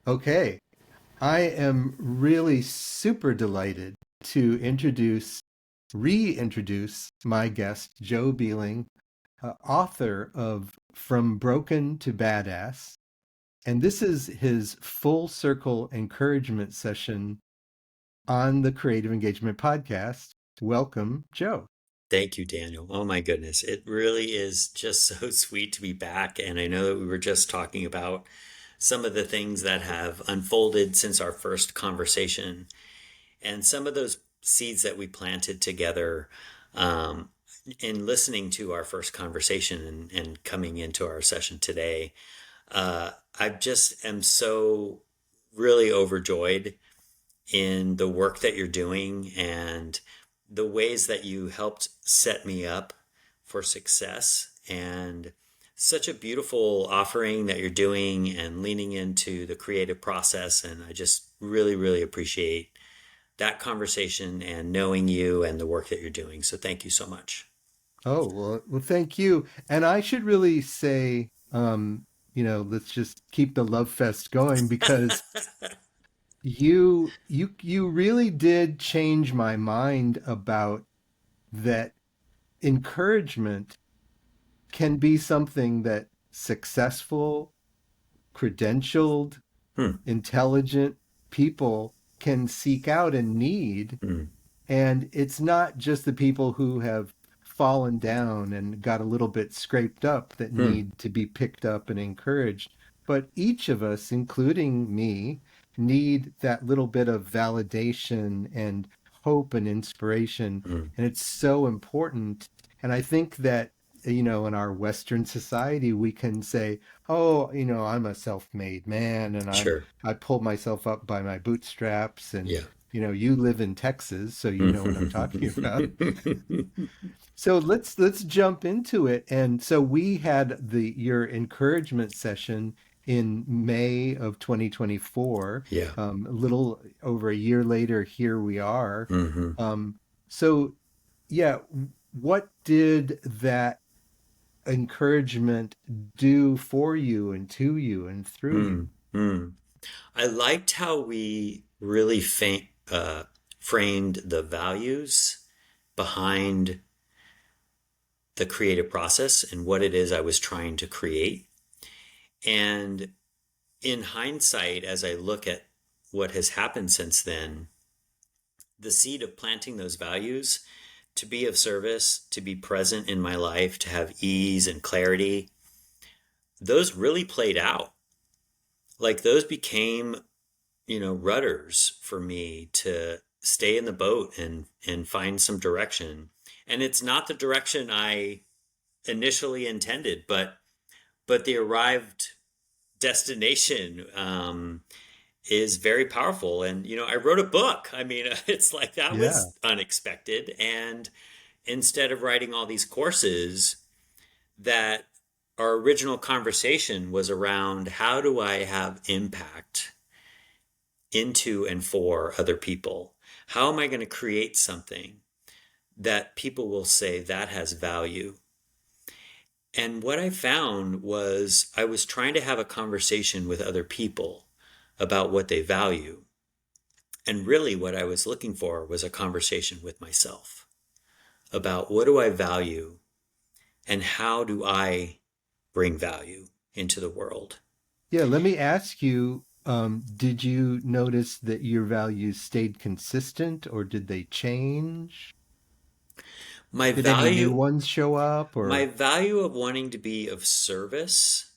Okay, I am really super delighted to reintroduce my guest, Joe Bielling, author of From Broken to Badass. And this is his full circle encouragement session on the Creative Engagement Podcast. Welcome, Joe. Thank you, Daniel. Oh my goodness. It really is just so sweet to be back. And I know that we were just talking about some of the things that have unfolded since our first conversation and some of those seeds that we planted together um, in listening to our first conversation and coming into our session today. I just am so really overjoyed in the work that you're doing and the ways that you helped set me up for success, and such a beautiful offering that you're doing and leaning into the creative process. And I just really, really appreciate that conversation and knowing you and the work that you're doing. So thank you so much. Oh, well, thank you. And I should really say, let's just keep the love fest going because you really did change my mind about that encouragement can be something that successful, credentialed, Hmm. intelligent people can seek out and need. Hmm. And it's not just the people who have fallen down and got a little bit scraped up that Hmm. need to be picked up and encouraged, but each of us, including me, need that little bit of validation and hope and inspiration. Hmm. And it's so important. And I think that, in our Western society, we can say, oh, I'm a self-made man and Sure. I pulled myself up by my bootstraps and Yeah. you live in Texas, so you know what I'm talking about. So let's jump into it. And so we had the your encouragement session in May of 2024. Yeah. A little over a year later, here we are. Hmm. So yeah, what did that encouragement do for you and to you and through you? Hmm. Hmm. I liked how we really framed the values behind the creative process and what it is I was trying to create. And in hindsight, as I look at what has happened since then, the seed of planting those values to be of service, to be present in my life, to have ease and clarity, those really played out. Like those became, rudders for me to stay in the boat and find some direction. And it's not the direction I initially intended, but the arrived destination is very powerful. And I wrote a book. I mean, it's like that Yeah. was unexpected. And instead of writing all these courses, that our original conversation was around how do I have impact into and for other people? How am I going to create something that people will say that has value? And what I found was I was trying to have a conversation with other people about what they value. And really, what I was looking for was a conversation with myself about what do I value and how do I bring value into the world. Yeah, let me ask you, did you notice that your values stayed consistent or did they change? My Did any new value, ones show up my or value of wanting to be of service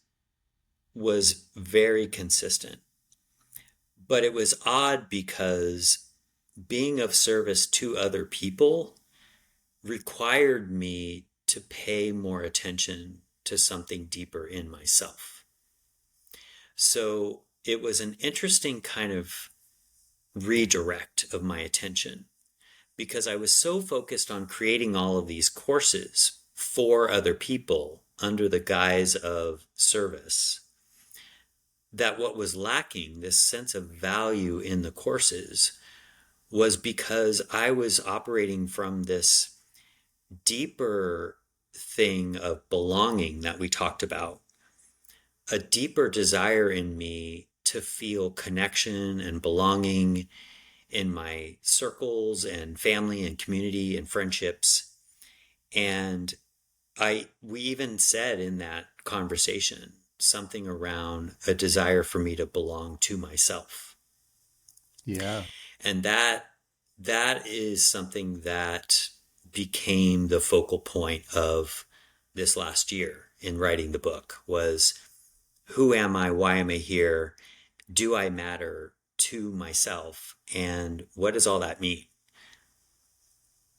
was very consistent. But it was odd because being of service to other people required me to pay more attention to something deeper in myself. So it was an interesting kind of redirect of my attention because I was so focused on creating all of these courses for other people under the guise of service that what was lacking, this sense of value in the courses, was because I was operating from this deeper thing of belonging that we talked about, a deeper desire in me to feel connection and belonging in my circles and family and community and friendships. And we even said in that conversation something around a desire for me to belong to myself. Yeah. And that is something that became the focal point of this last year in writing the book was, who am I? Why am I here? Do I matter to myself? And what does all that mean?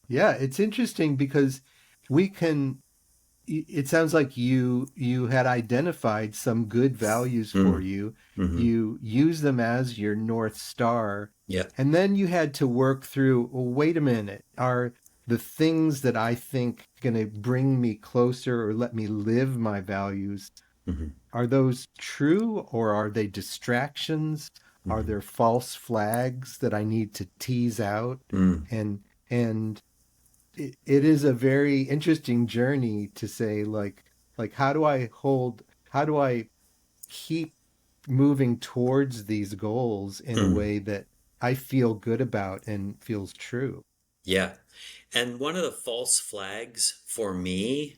Yeah, it's interesting because we can it sounds like you had identified some good values for Mm, you. mm-hmm. You use them as your North Star, Yeah. and then you had to work through, well, wait a minute, are the things that I think going to bring me closer or let me live my values, Mm-hmm. are those true or are they distractions? Are Mm-hmm. there false flags that I need to tease out? Mm, And it is a very interesting journey to say like how do I keep moving towards these goals in a mm. way that I feel good about and feels true. Yeah. And one of the false flags for me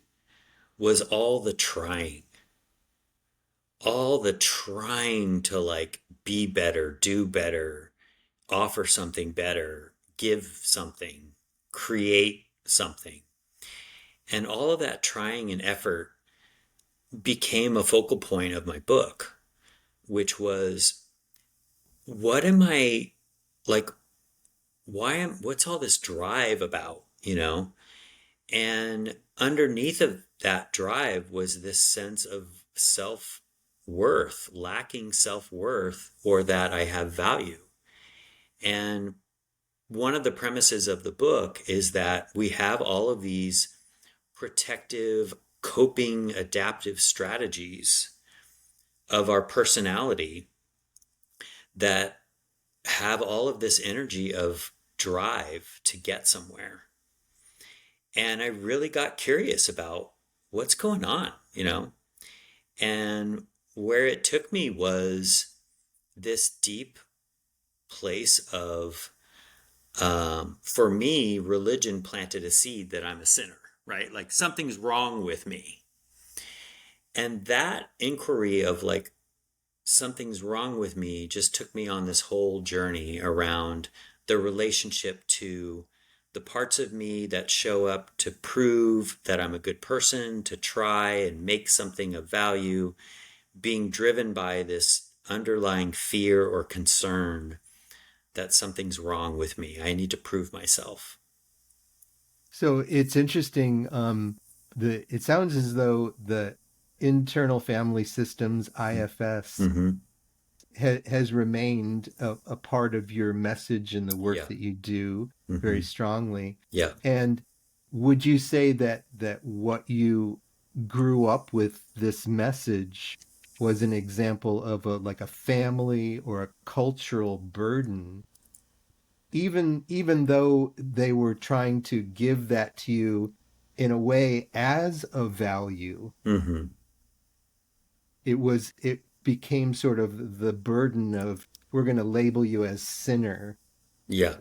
was all the trying to like be better, do better, offer something better, give something, create something. And all of that trying and effort became a focal point of my book, which was, what am I like? What's all this drive about, you know? And underneath of that drive was this sense of self worth, lacking self worth, or that I have value. And one of the premises of the book is that we have all of these protective, coping, adaptive strategies of our personality that have all of this energy of drive to get somewhere. And I really got curious about what's going on, you know? And where it took me was this deep place of, for me, religion planted a seed that I'm a sinner, right? Like something's wrong with me. And that inquiry of like, something's wrong with me just took me on this whole journey around the relationship to the parts of me that show up to prove that I'm a good person, to try and make something of value, being driven by this underlying fear or concern that something's wrong with me. I need to prove myself. So it's interesting. The it sounds as though the internal family systems IFS Mm-hmm. has remained a part of your message and the work Yeah. that you do very Mm-hmm. strongly. Yeah. And would you say that what you grew up with this message was an example of a like a family or a cultural burden, even though they were trying to give that to you in a way as a value, Mm-hmm. it became sort of the burden of we're going to label you as sinner. Yeah.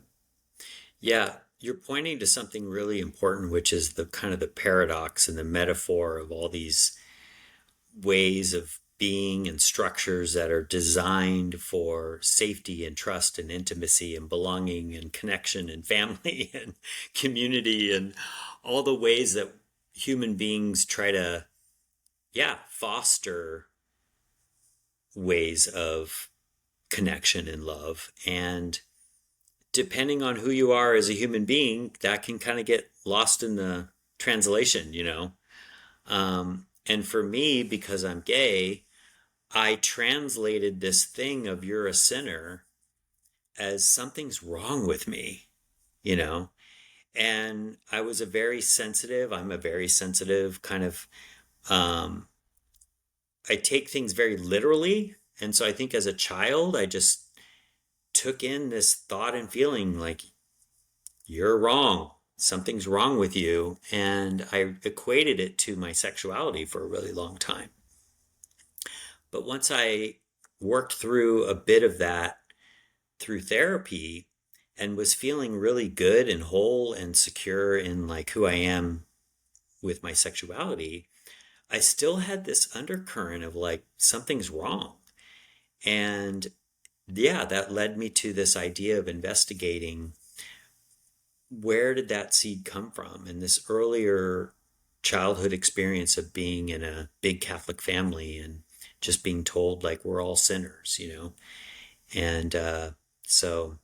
Yeah. You're pointing to something really important, which is the kind of the paradox and the metaphor of all these ways of being and structures that are designed for safety and trust and intimacy and belonging and connection and family and community and all the ways that human beings try to, yeah, foster ways of connection and love. And depending on who you are as a human being, that can kind of get lost in the translation, you know? And for me, because I'm gay, I translated this thing of you're a sinner as something's wrong with me, you know? And I'm a very sensitive kind of, um, I take things very literally. And so I think as a child, I just took in this thought and feeling like, you're wrong. Something's wrong with you. And I equated it to my sexuality for a really long time. But once I worked through a bit of that through therapy and was feeling really good and whole and secure in like who I am with my sexuality, I still had this undercurrent of like something's wrong. And yeah, that led me to this idea of investigating where did that seed come from? And this earlier childhood experience of being in a big Catholic family and just being told like we're all sinners, you know? And so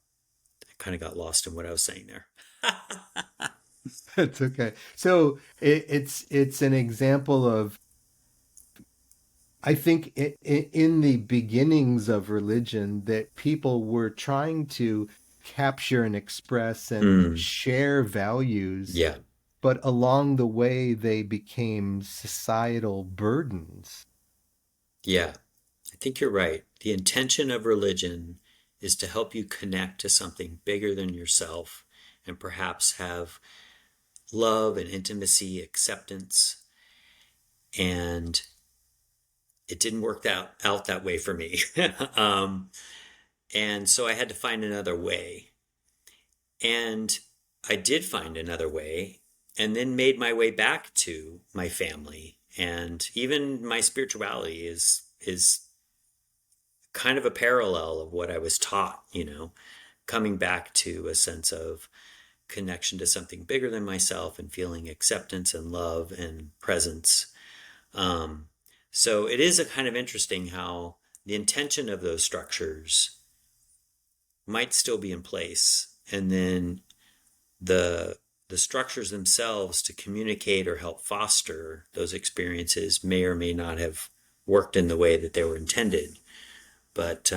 I kind of got lost in what I was saying there. It's okay. So it's an example of, I think, in the beginnings of religion, that people were trying to capture and express and Mm, share values, yeah, but along the way they became societal burdens. yeah. I think you're right. The intention of religion is to help you connect to something bigger than yourself and perhaps have love and intimacy, acceptance. And it didn't work out that way for me. um, and so I had to find another way. And I did find another way and then made my way back to my family. And even my spirituality is kind of a parallel of what I was taught, you know, coming back to a sense of connection to something bigger than myself and feeling acceptance and love and presence. Um, so it is a kind of interesting how the intention of those structures might still be in place, and then the the structures themselves to communicate or help foster those experiences may or may not have worked in the way that they were intended. But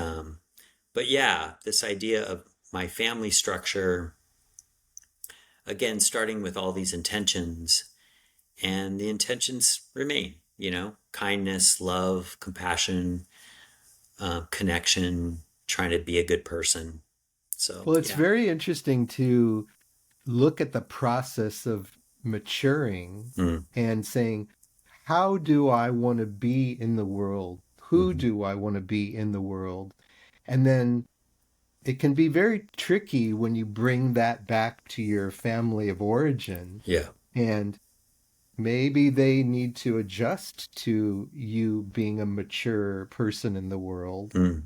yeah, this idea of my family structure, again, starting with all these intentions, and the intentions remain, you know, kindness, love, compassion, connection, trying to be a good person. So Well, it's yeah. very interesting to look at the process of maturing Mm, and saying, how do I want to be in the world? Who hmm, do I want to be in the world? And then it can be very tricky when you bring that back to your family of origin, yeah. and maybe they need to adjust to you being a mature person in the world, Mm,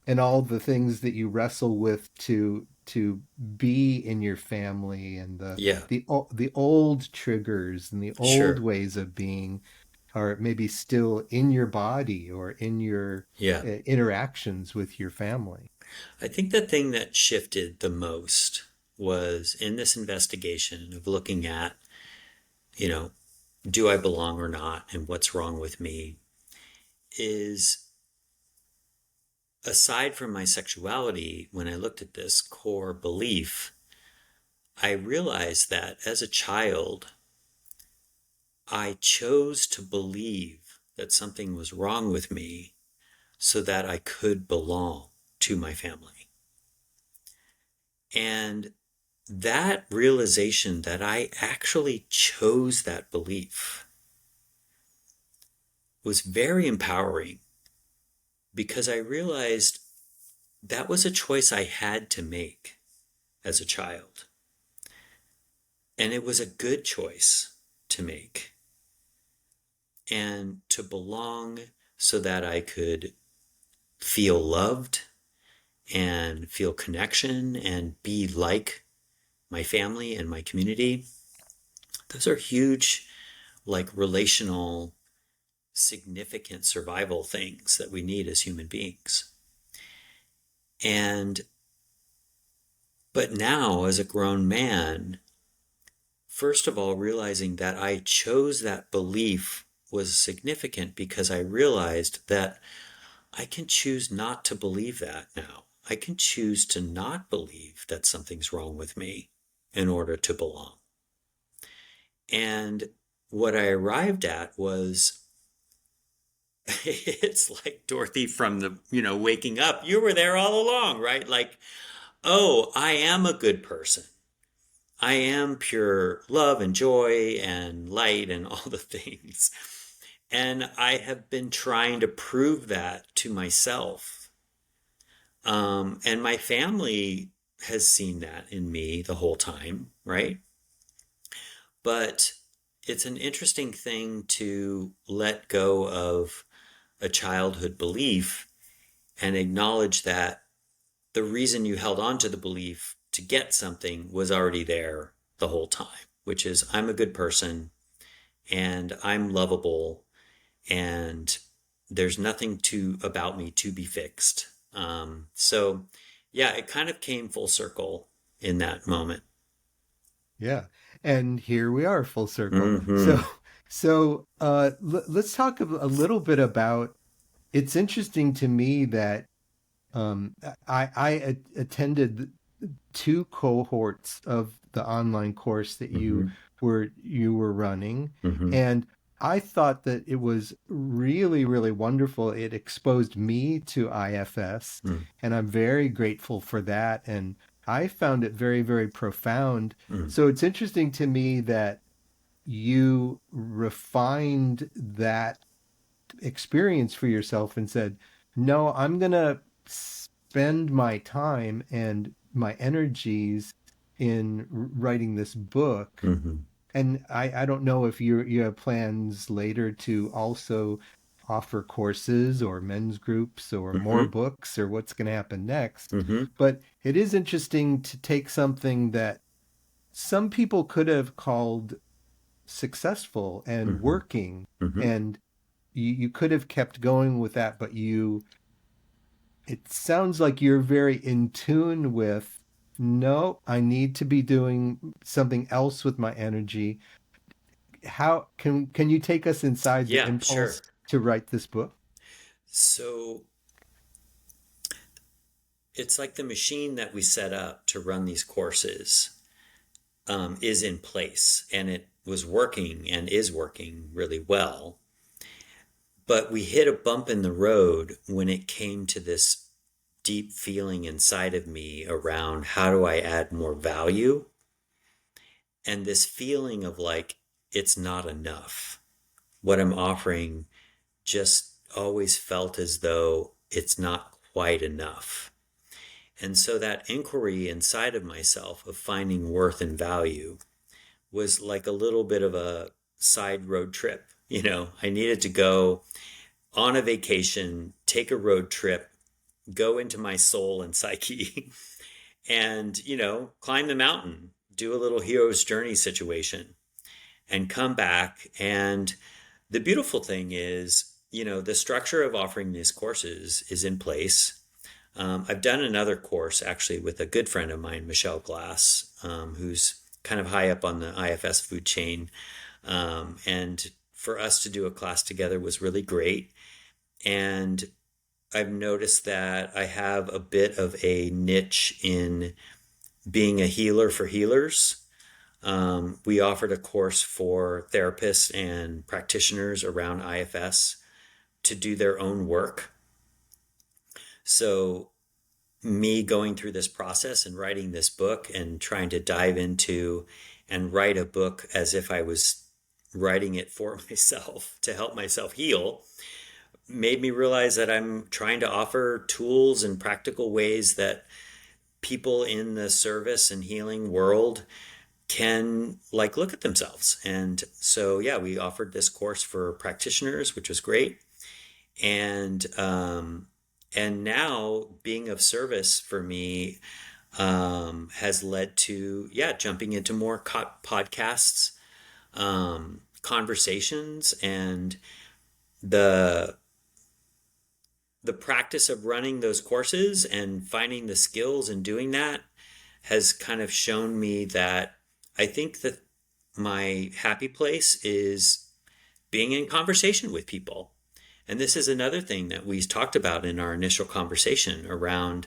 and all the things that you wrestle with to be in your family, and yeah. the old triggers and the old Sure. ways of being are maybe still in your body or in your Yeah. interactions with your family. I think the thing that shifted the most was in this investigation of looking at, you know, do I belong or not and what's wrong with me, is aside from my sexuality, when I looked at this core belief, I realized that as a child, I chose to believe that something was wrong with me so that I could belong to my family. And that realization that I actually chose that belief was very empowering because I realized that was a choice I had to make as a child. And it was a good choice to make and to belong so that I could feel loved and feel connection and be like my family and my community. Those are huge, like relational, significant survival things that we need as human beings. And, but now as a grown man, first of all, realizing that I chose that belief was significant because I realized that I can choose not to believe that now. I can choose to not believe that something's wrong with me in order to belong. And what I arrived at was it's like Dorothy from the, you know, waking up. You were there all along, right? Like, oh, I am a good person. I am pure love and joy and light and all the things. And I have been trying to prove that to myself. And my family has seen that in me the whole time, right? But it's an interesting thing to let go of a childhood belief and acknowledge that the reason you held on to the belief to get something was already there the whole time, which is I'm a good person and I'm lovable and there's nothing to about me to be fixed. So yeah, it kind of came full circle in that moment. Yeah. And here we are, full circle. So, Mm-hmm. let's talk a little bit about. It's interesting to me that I attended two cohorts of the online course that Mm-hmm. you were running, Mm-hmm. and I thought that it was really, really wonderful. It exposed me to IFS, and I'm very grateful for that. And I found it very, very profound. Mm-hmm. So it's interesting to me that you refined that experience for yourself and said, no, I'm going to spend my time and my energies in writing this book. Mm-hmm. And I don't know if you have plans later to also offer courses or men's groups or more Mm-hmm. books or what's going to happen next. Mm-hmm. But it is interesting to take something that some people could have called successful and Mm-hmm. working, Mm-hmm. and you could have kept going with that, but it sounds like you're very in tune with, no, I need to be doing something else with my energy. How can you take us inside the Yeah, sure. impulse to write this book? So it's like the machine that we set up to run these courses is in place and it was working and is working really well. But we hit a bump in the road when it came to this deep feeling inside of me around how do I add more value? And this feeling of like, it's not enough. What I'm offering just always felt as though it's not quite enough. And so that inquiry inside of myself of finding worth and value was like a little bit of a side road trip. You know, I needed to go on a vacation, take a road trip, go into my soul and psyche, and, climb the mountain, do a little hero's journey situation, and come back. And the beautiful thing is, the structure of offering these courses is in place. I've done another course actually with a good friend of mine, Michelle Glass, who's kind of high up on the IFS food chain. And for us to do a class together was really great. And I've noticed that I have a bit of a niche in being a healer for healers. We offered a course for therapists and practitioners around IFS to do their own work. So me going through this process and writing this book and trying to dive into and write a book as if I was writing it for myself to help myself heal made me realize that I'm trying to offer tools and practical ways that people in the service and healing world can like look at themselves. And so yeah, we offered this course for practitioners, which was great. And now being of service for me has led to yeah jumping into more podcasts, conversations, and the the practice of running those courses and finding the skills and doing that has kind of shown me that I think that my happy place is being in conversation with people. And this is another thing that we talked about in our initial conversation around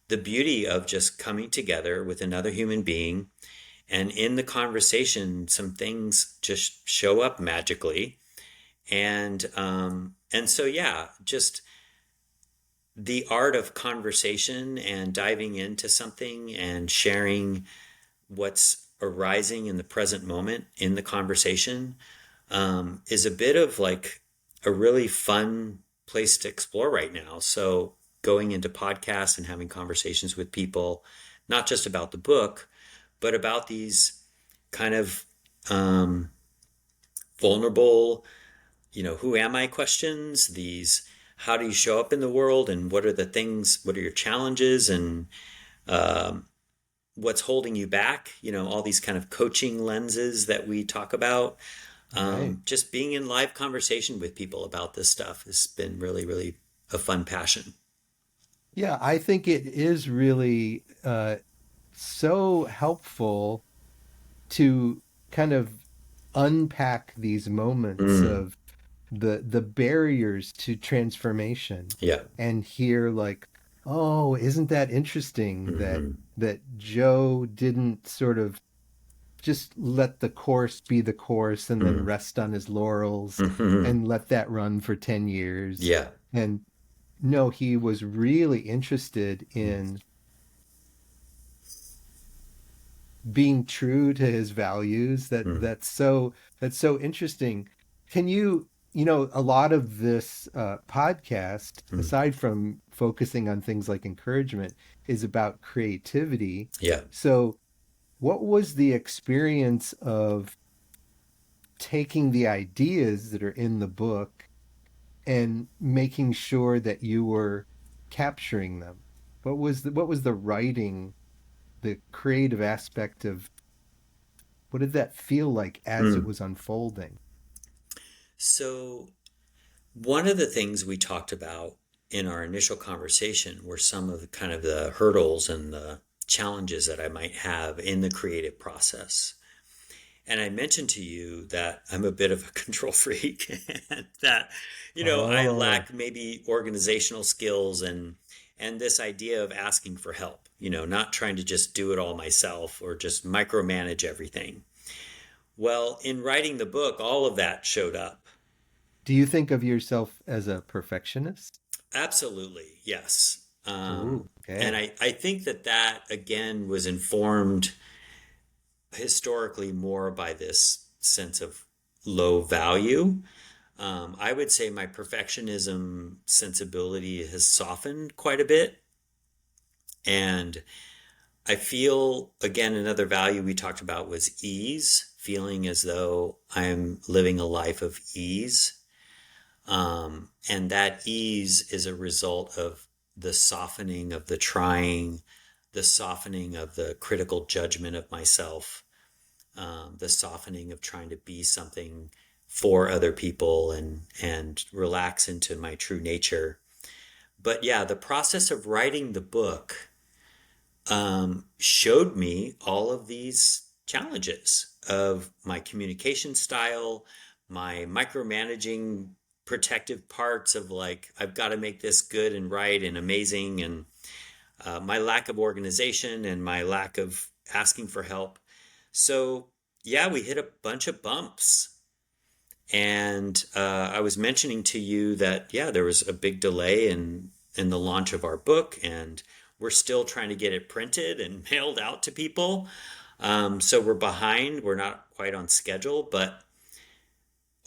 the beauty of just coming together with another human being. And in the conversation, some things just show up magically. And so, yeah, just the art of conversation and diving into something and sharing what's arising in the present moment in the conversation is a bit of like a really fun place to explore right now. So going into podcasts and having conversations with people, not just about the book, but about these kind of um, vulnerable, who am I questions, these how do you show up in the world and what are the things, what are your challenges and um, what's holding you back, all these kind of coaching lenses that we talk about. Right. Just being in live conversation with people about this stuff has been really, really a fun passion. Yeah, I think it is really so helpful to kind of unpack these moments Mm, of the barriers to transformation yeah. and hear like, oh, isn't that interesting that Hmm. Joe didn't sort of just let the course be the course and then Mm, rest on his laurels hmm. and let that run for 10 years. Yeah. And no, he was really interested in being true to his values. Mm, That's so interesting. Can you, a lot of this podcast, mm, aside from focusing on things like encouragement, is about creativity. yeah. So what was the experience of taking the ideas that are in the book and making sure that you were capturing them? What was the writing, the creative aspect of what did that feel like as it Mm. was unfolding? So, one of the things we talked about in our initial conversation were some of the kind of the hurdles and the challenges that I might have in the creative process. And I mentioned to you that I'm a bit of a control freak and that, I Oh, lack maybe organizational skills and this idea of asking for help, not trying to just do it all myself or just micromanage everything. Well, in writing the book, all of that showed up. do you think of yourself as a perfectionist? Absolutely, yes. Ooh, And okay. I think that again was informed historically more by this sense of low value. I would say my perfectionism sensibility has softened quite a bit. And I feel, again, another value we talked about was ease, feeling as though I'm living a life of ease. And that ease is a result of the softening of the trying, the softening of the critical judgment of myself, the softening of trying to be something for other people and relax into my true nature. But yeah, the process of writing the book showed me all of these challenges of my communication style, my micromanaging protective parts of like, I've got to make this good and right and amazing, and my lack of organization and my lack of asking for help. So, yeah, we hit a bunch of bumps. And I was mentioning to you that, yeah, there was a big delay in the launch of our book, and we're still trying to get it printed and mailed out to people. So we're behind. We're not quite on schedule, but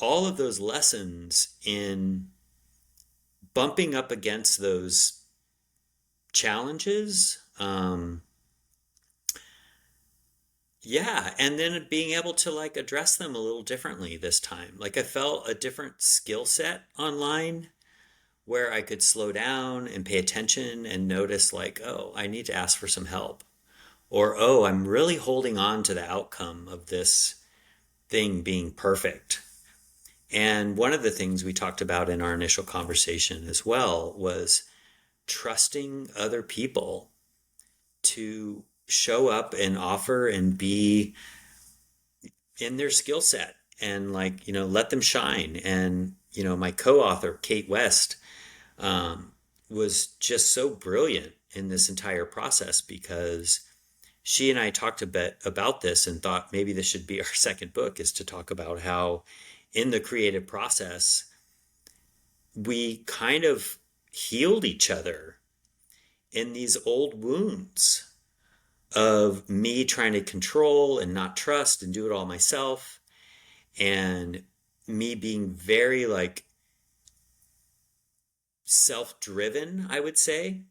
all of those lessons in bumping up against those challenges, yeah, and then being able to like address them a little differently this time. Like I felt a different skill set online where I could slow down and pay attention and notice, like, oh, I need to ask for some help. Or, oh, I'm really holding on to the outcome of this thing being perfect. And one of the things we talked about in our initial conversation as well was trusting other people to show up and offer and be in their skill set and, like, let them shine. And, my co author, Kate West, um, was just so brilliant in this entire process because she and I talked a bit about this and thought maybe this should be our second book, is to talk about how in the creative process we kind of healed each other in these old wounds of me trying to control and not trust and do it all myself, and me being very like self-driven, I would say,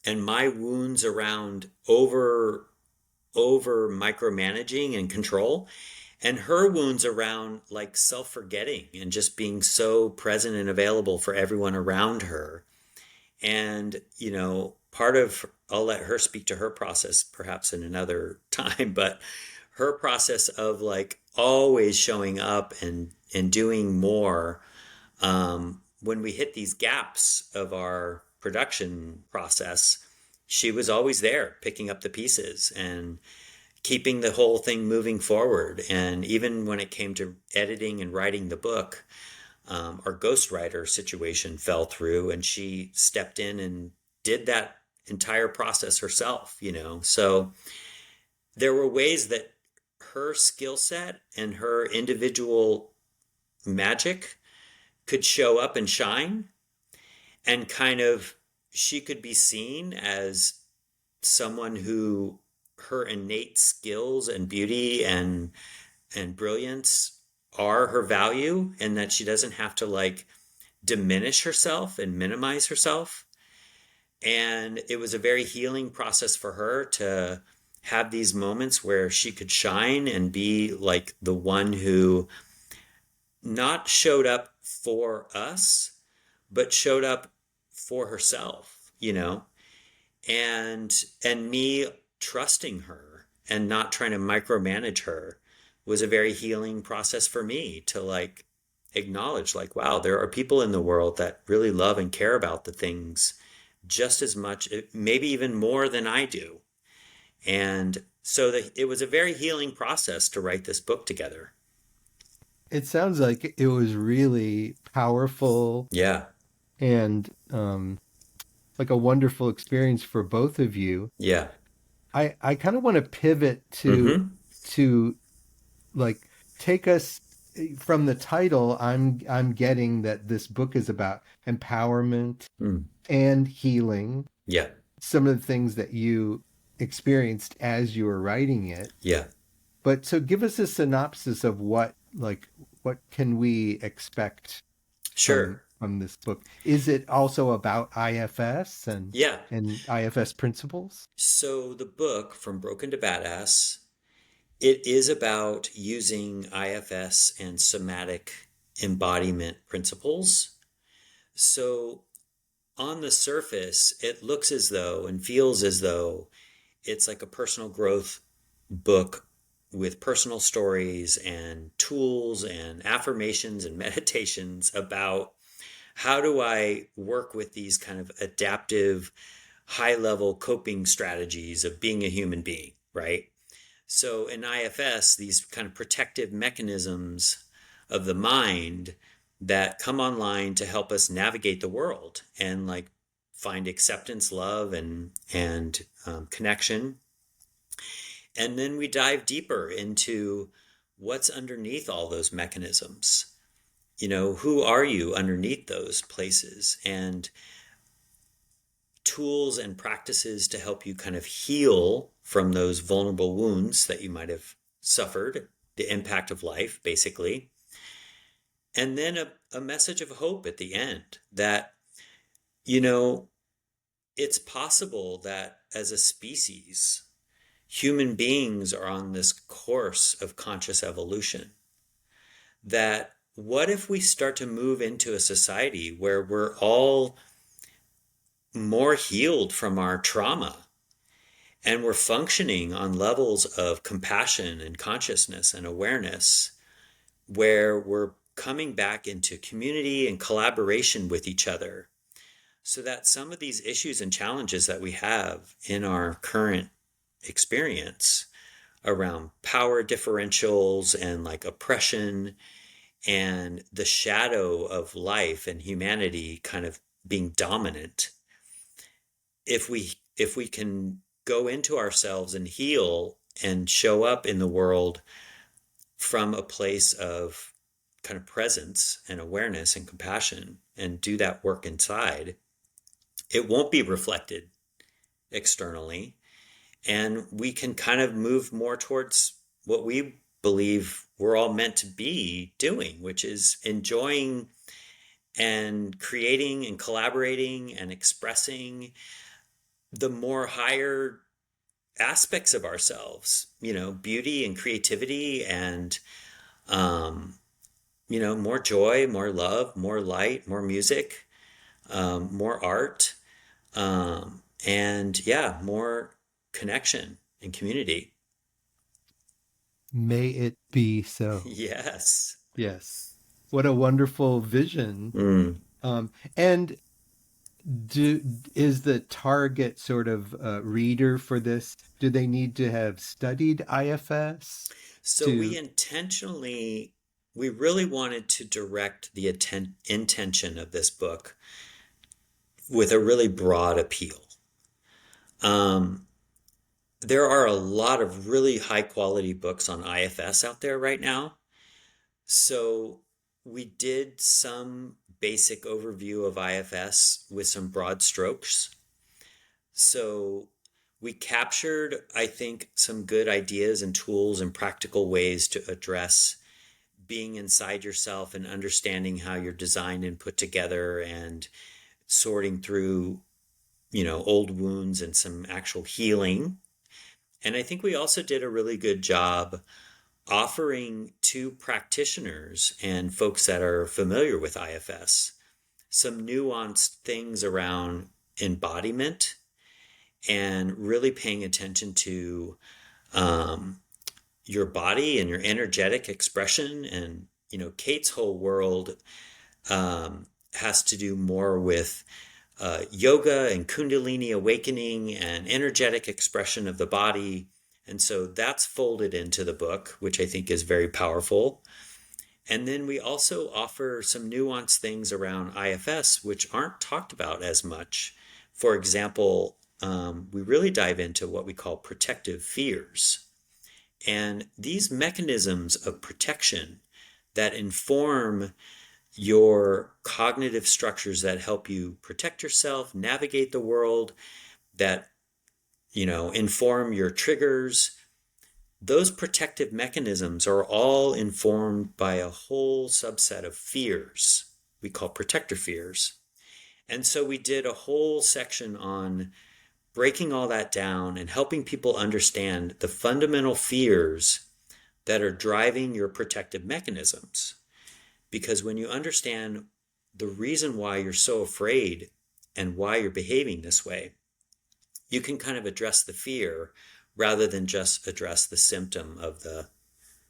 and my wounds around over micromanaging and control, and her wounds around like self-forgetting and just being so present and available for everyone around her. And part of, I'll let her speak to her process perhaps in another time, but her process of like always showing up and doing more, when we hit these gaps of our production process, she was always there picking up the pieces and keeping the whole thing moving forward. And even when it came to editing and writing the book, our ghostwriter situation fell through, and she stepped in and did that entire process herself. So there were ways that her skill set and her individual magic could show up and shine, and kind of she could be seen as someone who her innate skills and beauty and brilliance are her value, and that she doesn't have to like diminish herself and minimize herself. And it was a very healing process for her to have these moments where she could shine and be like the one who not showed up for us, but showed up for herself. And me trusting her and not trying to micromanage her was a very healing process for me to like acknowledge, like, wow, there are people in the world that really love and care about the things just as much, maybe even more than I do. And so it was a very healing process to write this book together. It sounds like it was really powerful Yeah. and like a wonderful experience for both of you. Yeah. I kind of want to pivot Mm-hmm. to like take us from the title. I'm getting that this book is about empowerment Mm. and healing. Yeah. Some of the things that you experienced as you were writing it. Yeah. But so give us a synopsis of what can we expect Sure. from this book? Is it also about IFS Yeah. and IFS principles? So the book, From Broken to Badass, it is about using IFS and somatic embodiment principles. So on the surface, it looks as though and feels as though it's like a personal growth book with personal stories and tools and affirmations and meditations about how do I work with these kind of adaptive, high level coping strategies of being a human being, right? So in IFS, these kind of protective mechanisms of the mind that come online to help us navigate the world and like find acceptance, love, and connection. And then we dive deeper into what's underneath all those mechanisms. Who are you underneath those places? And tools and practices to help you kind of heal from those vulnerable wounds that you might have suffered, the impact of life, basically. And then a message of hope at the end that, you know, it's possible that as a species, human beings are on this course of conscious evolution. That what if we start to move into a society where we're all more healed from our trauma, and we're functioning on levels of compassion and consciousness and awareness where we're coming back into community and collaboration with each other, so that some of these issues and challenges that we have in our current experience around power differentials and like oppression and the shadow of life and humanity kind of being dominant, if we can go into ourselves and heal and show up in the world from a place of kind of presence and awareness and compassion and do that work inside, it won't be reflected externally. And we can kind of move more towards what we believe we're all meant to be doing, which is enjoying and creating and collaborating and expressing the more higher aspects of ourselves, beauty and creativity and, um, more joy, more love, more light, more music, more art, and yeah, more connection and community. May it be so. Yes. Yes. What a wonderful vision. Mm. And do is the target sort of reader for this? Do they need to have studied IFS So to? we really wanted to direct the intention of this book with a really broad appeal. Um, there are a lot of really high quality books on IFS out there right now. So we did some basic overview of IFS with some broad strokes. So we captured, I think, some good ideas and tools and practical ways to address being inside yourself and understanding how you're designed and put together and sorting through, old wounds and some actual healing. And I think we also did a really good job offering to practitioners and folks that are familiar with IFS some nuanced things around embodiment and really paying attention to, um, your body and your energetic expression. And, Kate's whole world, has to do more with yoga and Kundalini awakening and energetic expression of the body. And so that's folded into the book, which I think is very powerful. And then we also offer some nuanced things around IFS, which aren't talked about as much. For example, we really dive into what we call protective fears. And these mechanisms of protection that inform your cognitive structures that help you protect yourself, navigate the world, that, inform your triggers. Those protective mechanisms are all informed by a whole subset of fears we call protector fears. And so we did a whole section on breaking all that down and helping people understand the fundamental fears that are driving your protective mechanisms. Because when you understand the reason why you're so afraid and why you're behaving this way, you can kind of address the fear rather than just address the symptom of the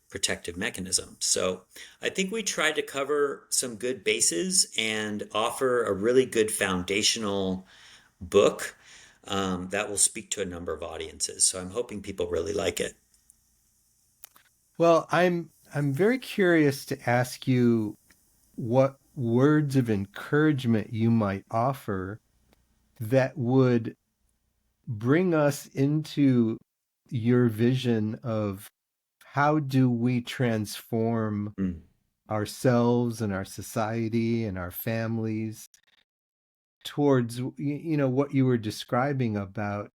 protective mechanism. So I think we tried to cover some good bases and offer a really good foundational book, that will speak to a number of audiences. So I'm hoping people really like it. Well, I'm very curious to ask you what words of encouragement you might offer that would bring us into your vision of how do we transform Mm. ourselves and our society and our families towards what you were describing about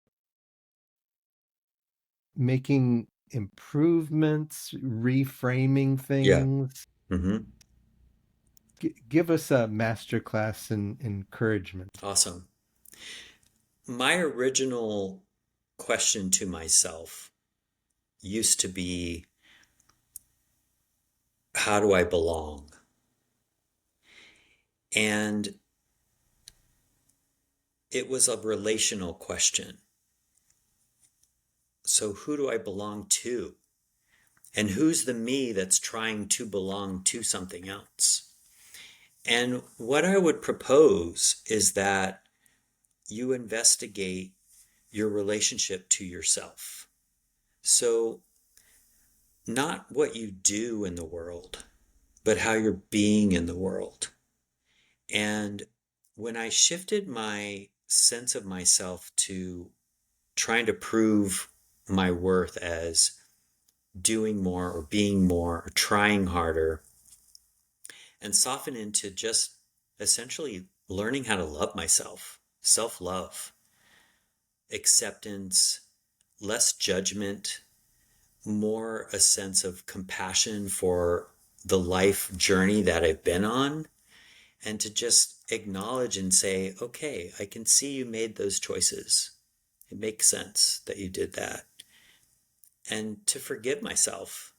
making improvements, reframing Yeah. things. Hmm. Give us a masterclass in encouragement. Awesome. My original question to myself used to be, how do I belong? And it was a relational question. So, who do I belong to? And who's the me that's trying to belong to something else? And what I would propose is that you investigate your relationship to yourself. So, not what you do in the world, but how you're being in the world. And when I shifted my sense of myself to trying to prove my worth as doing more or being more or trying harder, and soften into just essentially learning how to love myself, self love, acceptance, less judgment, more a sense of compassion for the life journey that I've been on, and to just acknowledge and say, okay, I can see you made those choices. It makes sense that you did that. And to forgive myself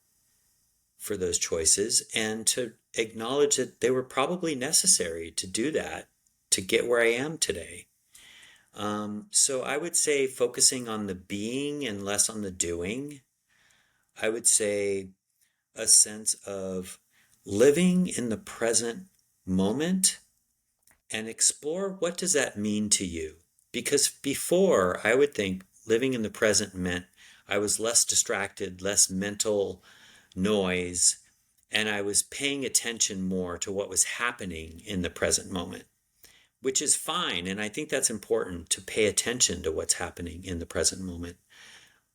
for those choices and to acknowledge that they were probably necessary to do that to get where I am today. So I would say focusing on the being and less on the doing. I would say a sense of living in the present moment and explore what does that mean to you? Because before, I would think living in the present meant I was less distracted, less mental noise, and I was paying attention more to what was happening in the present moment, which is fine. And I think that's important to pay attention to what's happening in the present moment.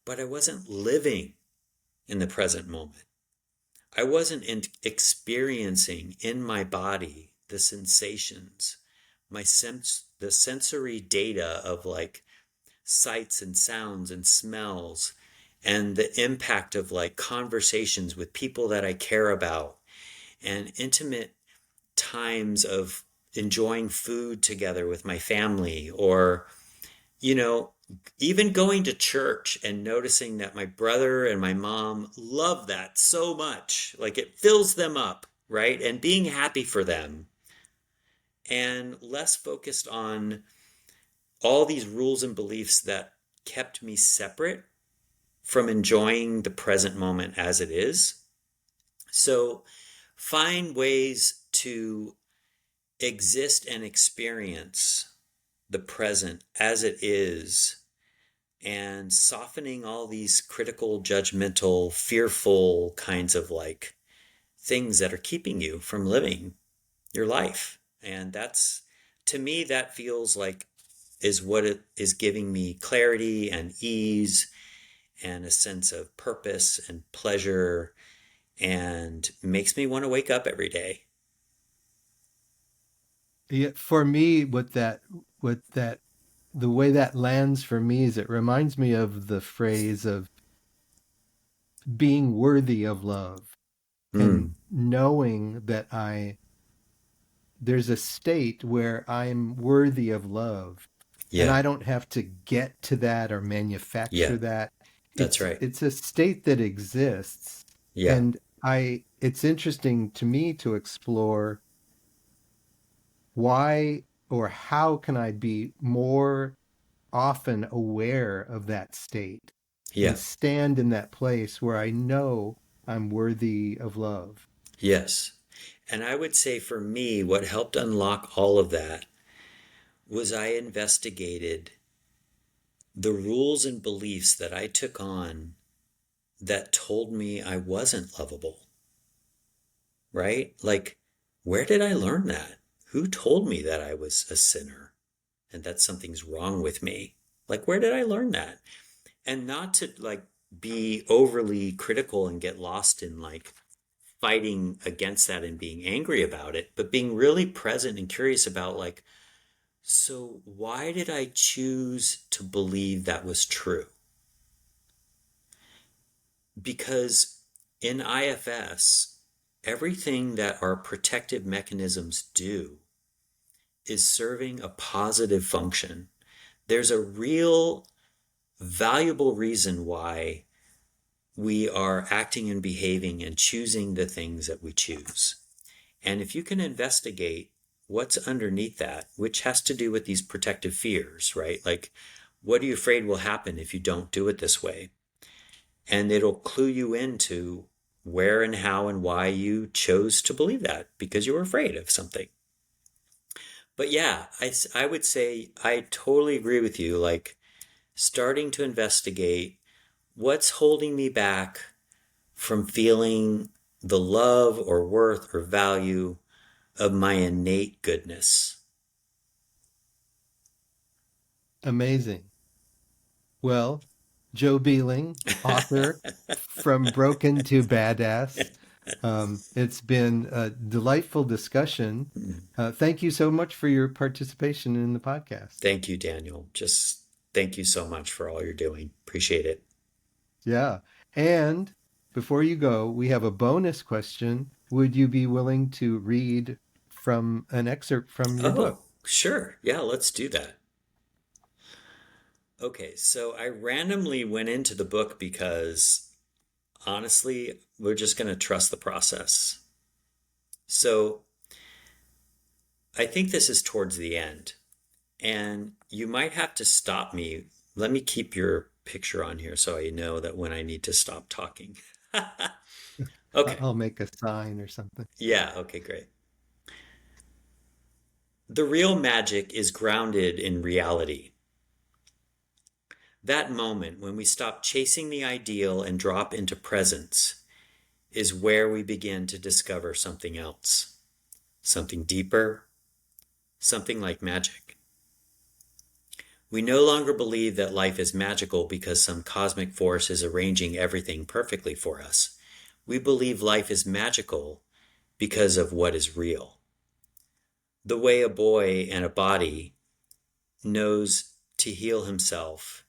But I wasn't living in the present moment. I wasn't experiencing in my body the sensations, the sensory data of like sights and sounds and smells, and the impact of like conversations with people that I care about, and intimate times of enjoying food together with my family, or, you know, even going to church and noticing that my brother and my mom love that so much. Like it fills them up, right? And being happy for them, and less focused on all these rules and beliefs that kept me separate from enjoying the present moment as it is. So find ways to exist and experience the present as it is, and softening all these critical, judgmental, fearful kinds of like things that are keeping you from living your life. And that's, to me, that feels like is what it is giving me clarity and ease and a sense of purpose and pleasure, and makes me want to wake up every day. Yeah, for me, the way that lands for me is it reminds me of the phrase of being worthy of love and Mm, knowing that there's a state where I'm worthy of love and yeah, I don't have to get to that or yeah, manufacture that. that's It's right. it's a state that exists. Yeah, And I it's interesting to me to explore why or how can I be more often aware of that state and yeah, stand in that place where I know I'm worthy of love. yes. And I would say for me, what helped unlock all of that was I investigated the rules and beliefs that I took on that told me I wasn't lovable, right? Like, where did I learn that? Who told me that I was a sinner and that something's wrong with me? Like, where did I learn that? And not to like be overly critical and get lost in like fighting against that and being angry about it, but being really present and curious about like, so why did I choose to believe that was true? Because in IFS, everything that our protective mechanisms do is serving a positive function. There's a real valuable reason why we are acting and behaving and choosing the things that we choose. And if you can investigate what's underneath that, which has to do with these protective fears, right? Like, what are you afraid will happen if you don't do it this way? And it'll clue you into where and how and why you chose to believe that because you were afraid of something. But yeah, I would say I totally agree with you. Like, starting to investigate what's holding me back from feeling the love or worth or value of my innate goodness. Amazing. Well, Joe Bielling, author, From Broken to Badass. It's been a delightful discussion. Thank you so much for your participation in the podcast. Thank you, Daniel. Just thank you so much for all you're doing. Appreciate it. Yeah. And before you go, we have a bonus question. Would you be willing to read from an excerpt from your book. Oh, sure. Yeah, let's do that. Okay, so I randomly went into the book because honestly, we're just going to trust the process. So I think this is towards the end, and you might have to stop me. Let me keep your picture on here so I know that when I need to stop talking. Okay. I'll make a sign or something. Yeah, okay, great. The real magic is grounded in reality. That moment when we stop chasing the ideal and drop into presence is where we begin to discover something else, something deeper, something like magic. We no longer believe that life is magical because some cosmic force is arranging everything perfectly for us. We believe life is magical because of what is real. The way a boy and a body knows to heal himself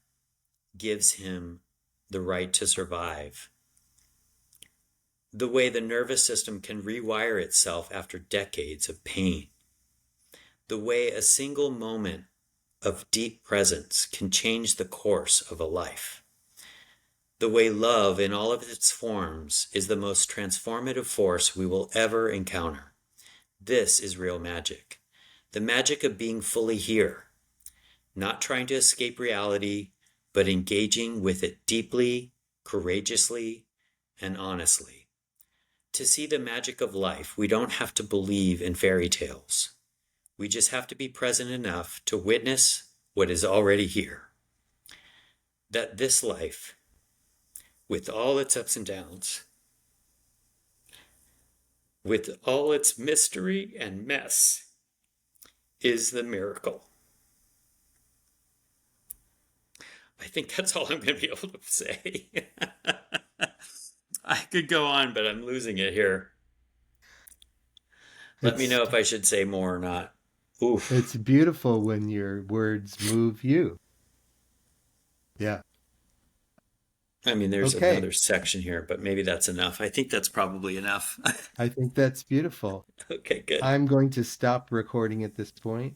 gives him the right to survive. The way the nervous system can rewire itself after decades of pain. The way a single moment of deep presence can change the course of a life. The way love in all of its forms is the most transformative force we will ever encounter. This is real magic. The magic of being fully here, not trying to escape reality, but engaging with it deeply, courageously, and honestly. To see the magic of life, we don't have to believe in fairy tales. We just have to be present enough to witness what is already here. That this life, with all its ups and downs, with all its mystery and mess, is the miracle. I think that's all I'm going to be able to say. I could go on, but I'm losing it here. Let me It's know if I should say more or not. it's Oof. beautiful when your words move you. Yeah. I mean, there's Okay. another section here, but maybe that's enough. I think that's probably enough. I think that's beautiful. Okay, good. I'm going to stop recording at this point.